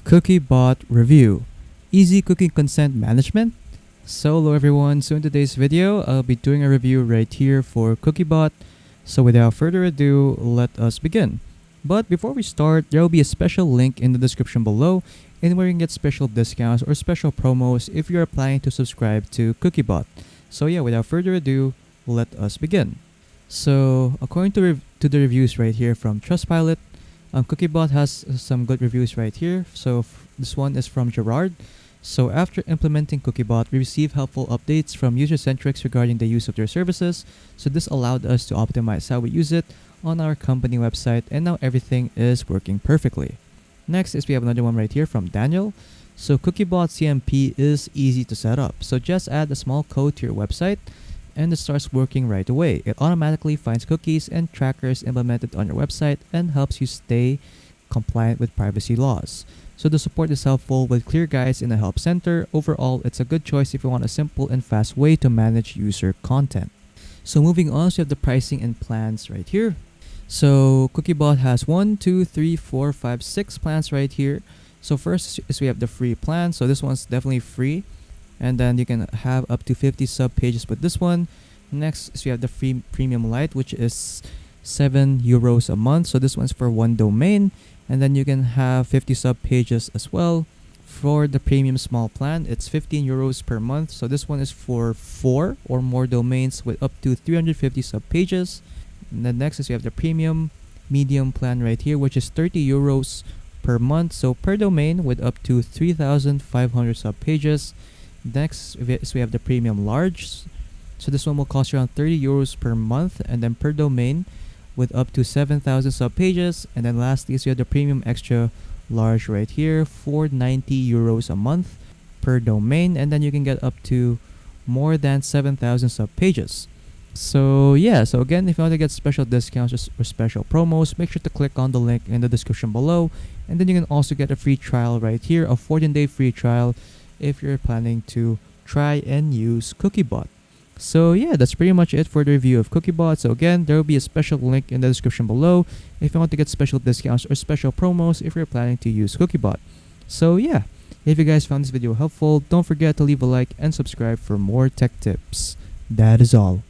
Cookiebot review. Easy cookie consent management. So hello everyone, so in today's video I'll be doing a review right here for Cookiebot. So without further ado, let us begin. But before we start, there will be a special link in the description below in where you can get special discounts or special promos if you are planning to subscribe to Cookiebot. So yeah, without further ado, let us begin. So according to the reviews right here from Trustpilot, Cookiebot has some good reviews right here. So this one is from Gerard. So after implementing Cookiebot, we received helpful updates from user-centrics regarding the use of their services. So this allowed us to optimize how we use it on our company website, and now everything is working perfectly. Next is we have another one right here from Daniel. So Cookiebot CMP is easy to set up. So just add a small code to your website and it starts working right away. It automatically finds cookies and trackers implemented on your website and helps you stay compliant with privacy laws. So the support is helpful with clear guides in the help center. Overall, it's a good choice if you want a simple and fast way to manage user content. So moving on, so you have the pricing and plans right here. So Cookiebot has 6 plans right here. So first is we have the free plan. So this one's definitely free. And then you can have up to 50 sub pages with this one. Next is we have the free premium light, which is €7 a month. So this one's for one domain. And then you can have 50 sub pages as well. For the premium small plan, it's €15 per month. So this one is for 4 or more domains with up to 350 sub pages. And then next is we have the premium medium plan right here, which is €30 per month. So per domain with up to 3,500 sub pages. Next is we have the premium large. So this one will cost you around €30 per month, and then per domain with up to 7,000 sub pages. And then lastly is we have the premium extra large right here for €90 a month per domain, and then you can get up to more than 7,000 sub pages. So yeah, so again, if you want to get special discounts or special promos, make sure to click on the link in the description below, and then you can also get a free trial right here, a 14-day free trial if you're planning to try and use Cookiebot. So yeah, that's pretty much it for the review of Cookiebot. So again, there will be a special link in the description below if you want to get special discounts or special promos if you're planning to use Cookiebot. So yeah, if you guys found this video helpful, don't forget to leave a like and subscribe for more tech tips. That is all.